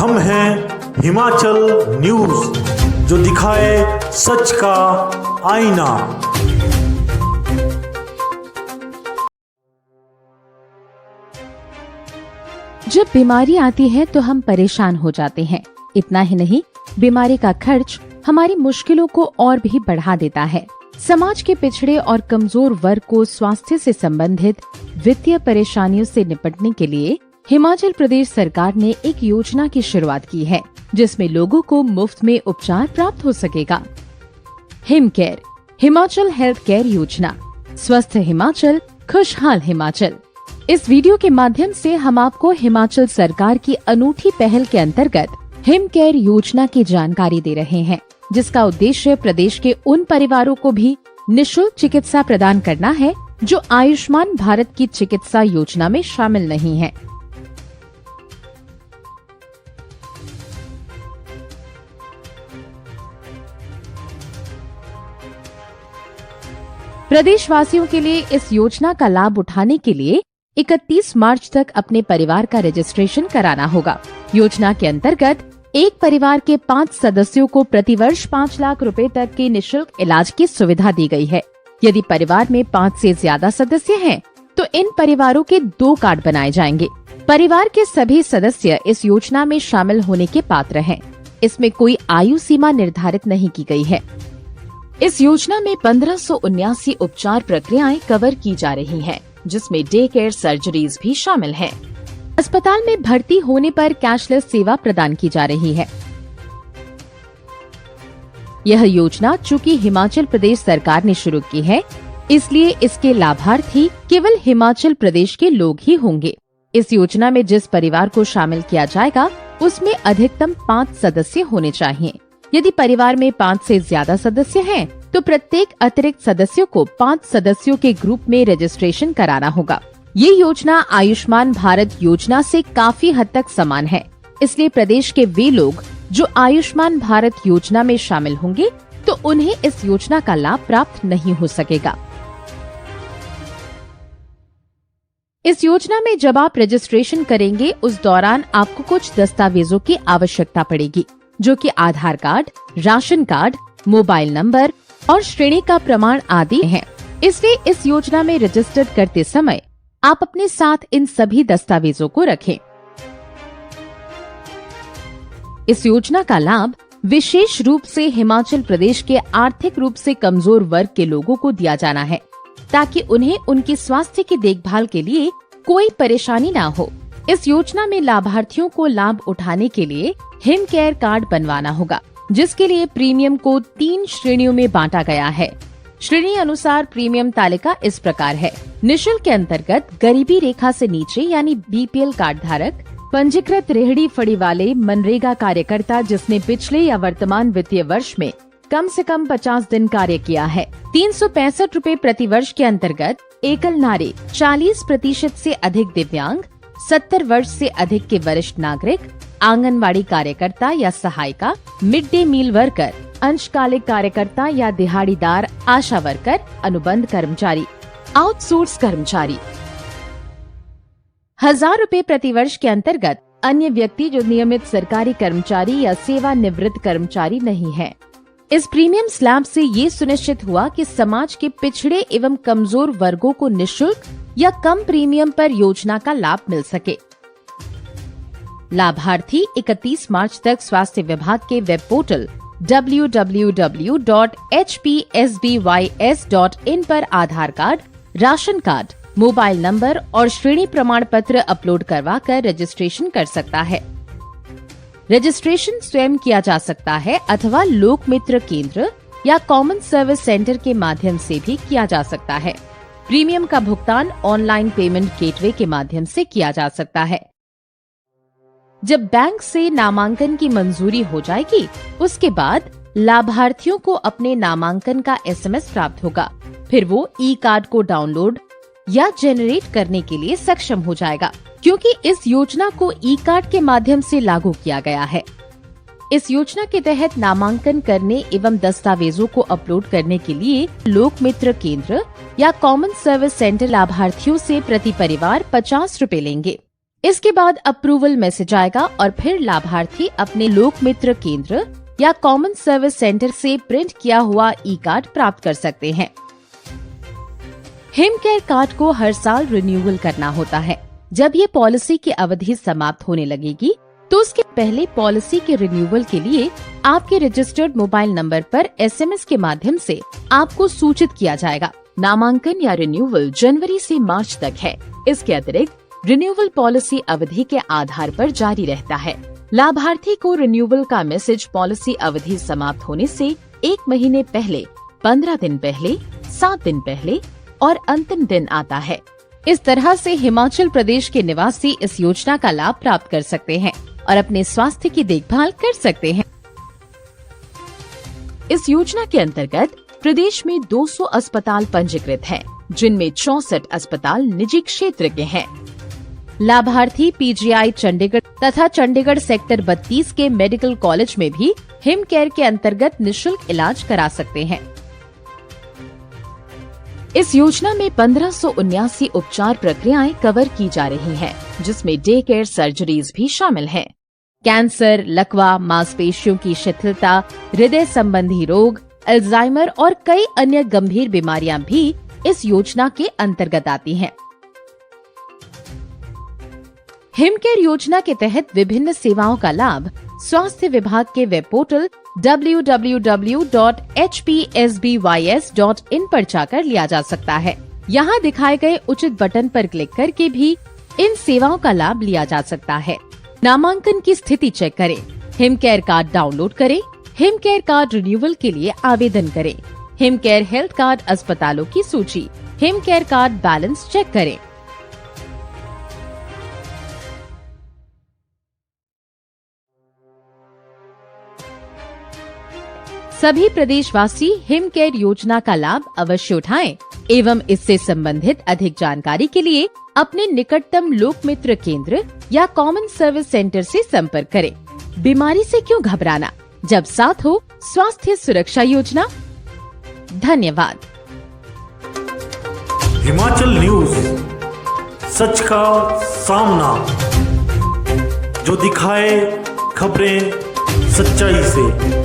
हम हैं हिमाचल न्यूज, जो दिखाए सच का आईना। जब बीमारी आती है तो हम परेशान हो जाते हैं। इतना ही नहीं, बीमारी का खर्च हमारी मुश्किलों को और भी बढ़ा देता है। समाज के पिछड़े और कमजोर वर्ग को स्वास्थ्य से संबंधित वित्तीय परेशानियों से निपटने के लिए हिमाचल प्रदेश सरकार ने एक योजना की शुरुआत की है, जिसमें लोगों को मुफ्त में उपचार प्राप्त हो सकेगा। हिमकेयर, हिमाचल हेल्थ केयर योजना। स्वस्थ हिमाचल, खुशहाल हिमाचल। इस वीडियो के माध्यम से हम आपको हिमाचल सरकार की अनूठी पहल के अंतर्गत हिमकेयर योजना की जानकारी दे रहे हैं, जिसका उद्देश्य प्रदेश के उन परिवारों को भी निःशुल्क चिकित्सा प्रदान करना है जो आयुष्मान भारत की चिकित्सा योजना में शामिल नहीं हैं। प्रदेशवासियों के लिए इस योजना का लाभ उठाने के लिए 31 मार्च तक अपने परिवार का रजिस्ट्रेशन कराना होगा। योजना के अंतर्गत एक परिवार के 5 सदस्यों को प्रतिवर्ष 5 लाख रुपए तक के निःशुल्क इलाज की सुविधा दी गई है। यदि परिवार में 5 से ज्यादा सदस्य हैं, तो इन परिवारों के 2 कार्ड बनाए जाएंगे। परिवार के सभी सदस्य इस योजना में शामिल होने के पात्र हैं। इसमें कोई आयु सीमा निर्धारित नहीं की गई है। इस योजना में 1579 उपचार प्रक्रियाएं कवर की जा रही हैं, जिसमें डे केयर सर्जरीज भी शामिल हैं। अस्पताल में भर्ती होने पर कैशलेस सेवा प्रदान की जा रही है। यह योजना चूंकि हिमाचल प्रदेश सरकार ने शुरू की है, इसलिए इसके लाभार्थी केवल हिमाचल प्रदेश के लोग ही होंगे। इस योजना में जिस परिवार को शामिल किया जाएगा, उसमें अधिकतम 5 सदस्य होने चाहिए। यदि परिवार में 5 से ज्यादा सदस्य हैं, तो प्रत्येक अतिरिक्त सदस्यों को 5 सदस्यों के ग्रुप में रजिस्ट्रेशन कराना होगा। ये योजना आयुष्मान भारत योजना से काफी हद तक समान है, इसलिए प्रदेश के वे लोग जो आयुष्मान भारत योजना में शामिल होंगे, तो उन्हें इस योजना का लाभ प्राप्त नहीं हो सकेगा। इस योजना में जब आप रजिस्ट्रेशन करेंगे, उस दौरान आपको कुछ दस्तावेजों की आवश्यकता पड़ेगी, जो कि Aadhaar card, ration card, mobile number और श्रेणी का प्रमाण आदि हैं। इसलिए इस योजना में रजिस्टर करते समय आप अपने साथ इन सभी दस्तावेजों को रखें। इस योजना का लाभ विशेष रूप से हिमाचल प्रदेश के आर्थिक रूप से कमजोर वर्ग के लोगों को दिया जाना है, ताकि उन्हें उनकी स्वास्थ्य की देखभाल के लिए कोई परेशानी ना हो। इस योजना में लाभार्थियों को लाभ उठाने के लिए हिमकेयर कार्ड बनवाना होगा, जिसके लिए प्रीमियम को 3 श्रेणियों में बांटा गया है। श्रेणी अनुसार प्रीमियम तालिका इस प्रकार है। निःशुल्क के अंतर्गत गरीबी रेखा से नीचे यानी बीपीएल कार्ड धारक, पंजीकृत रेहड़ी फड़ी वाले मनरेगा कार्यकर्ता जिसने पिछले या वर्तमान वित्तीय वर्ष में कम से कम 50 दिन कार्य किया है। 365 रूपए प्रति वर्ष के अंतर्गत एकल नारी, 40% से अधिक दिव्यांग, 70 वर्ष से अधिक के वरिष्ठ नागरिक, आंगनवाड़ी कार्यकर्ता या सहायिका, मिड डे मील वर्कर, अंशकालिक कार्यकर्ता या दिहाड़ीदार, आशा वर्कर, अनुबंध कर्मचारी, आउटसोर्स कर्मचारी। 1000 रूपए प्रति वर्ष के अंतर्गत अन्य व्यक्ति जो नियमित सरकारी कर्मचारी या सेवानिवृत्त कर्मचारी नहीं है। इस प्रीमियम स्लैब से ये सुनिश्चित हुआ कि समाज के पिछड़े एवं कमजोर वर्गों को निःशुल्क या कम प्रीमियम पर योजना का लाभ मिल सके। लाभार्थी 31 मार्च तक स्वास्थ्य विभाग के वेब पोर्टल www.hpsbys.in पर Aadhaar card, ration card, mobile number और श्रेणी प्रमाण पत्र अपलोड करवाकर रजिस्ट्रेशन कर सकता है। रजिस्ट्रेशन स्वयं किया जा सकता है अथवा लोक मित्र केंद्र या कॉमन सर्विस सेंटर के माध्यम से भी किया जा सकता है। प्रीमियम का भुगतान ऑनलाइन पेमेंट गेटवे के माध्यम से किया जा सकता है। जब बैंक से नामांकन की मंजूरी हो जाएगी, उसके बाद लाभार्थियों को अपने नामांकन का SMS प्राप्त होगा। फिर वो ई कार्ड को डाउनलोड या जनरेट करने के लिए सक्षम हो जाएगा, क्योंकि इस योजना को ई कार्ड के माध्यम से लागू किया गया है। इस योजना के तहत नामांकन करने एवं दस्तावेजों को अपलोड करने के लिए लोक मित्र केंद्र या कॉमन सर्विस सेंटर लाभार्थियों से प्रति परिवार 50 रूपए लेंगे। इसके बाद अप्रूवल मैसेज आएगा और फिर लाभार्थी अपने लोक मित्र केंद्र या कॉमन सर्विस सेंटर से प्रिंट किया हुआ ई कार्ड प्राप्त कर सकते हैं। हिम केयर कार्ड को हर साल रिन्यूअल करना होता है। जब ये पॉलिसी की अवधि समाप्त होने लगेगी तो उसके पहले पॉलिसी के रिन्यूअल के लिए आपके रजिस्टर्ड मोबाइल नंबर पर SMS के माध्यम से आपको सूचित किया जाएगा। नामांकन या रिन्यूअल जनवरी से मार्च तक है। इसके अतिरिक्त रिन्यूअल पॉलिसी अवधि के आधार पर जारी रहता है। लाभार्थी को रिन्यूअल का मैसेज पॉलिसी अवधि समाप्त होने से 1 महीने पहले, 15 दिन पहले, 7 दिन पहले और अंतिम दिन आता है। इस तरह से हिमाचल प्रदेश के निवासी इस योजना का लाभ प्राप्त कर सकते हैं और अपने स्वास्थ्य की देखभाल कर सकते हैं। इस योजना के अंतर्गत प्रदेश में 200 अस्पताल पंजीकृत हैं, जिनमें 64 अस्पताल निजी क्षेत्र के हैं। लाभार्थी PGI चंडीगढ़ तथा चंडीगढ़ सेक्टर 32 के मेडिकल कॉलेज में भी हिम केयर के अंतर्गत निशुल्क इलाज करा सकते हैं। इस योजना में 1579 उपचार प्रक्रियाएं कवर की जा रही हैं, जिसमें डे केयर सर्जरीज भी शामिल हैं। कैंसर, लकवा, मांसपेशियों की शिथिलता, हृदय संबंधी रोग, अल्जाइमर और कई अन्य गंभीर बीमारियां भी इस योजना के अंतर्गत आती हैं। हिम केयर योजना के तहत विभिन्न सेवाओं का लाभ स्वास्थ्य विभाग के वेब पोर्टल www.hpsbys.in पर जाकर लिया जा सकता है। यहाँ दिखाए गए उचित बटन पर क्लिक करके भी इन सेवाओं का लाभ लिया जा सकता है। नामांकन की स्थिति चेक करें, हिम केयर कार्ड डाउनलोड करें, हिम केयर कार्ड रिन्यूअल के लिए आवेदन करें, हिम केयर हेल्थ कार्ड अस्पतालों की सूची, Him care card balance check करें। सभी प्रदेशवासी हिम केयर योजना का लाभ अवश्य उठाएं एवं इससे संबंधित अधिक जानकारी के लिए अपने निकटतम लोक मित्र केंद्र या कॉमन सर्विस सेंटर से संपर्क करें। बीमारी से क्यों घबराना, जब साथ हो स्वास्थ्य सुरक्षा योजना। धन्यवाद। हिमाचल न्यूज, सच का सामना, जो दिखाए खबरें सच्चाई से।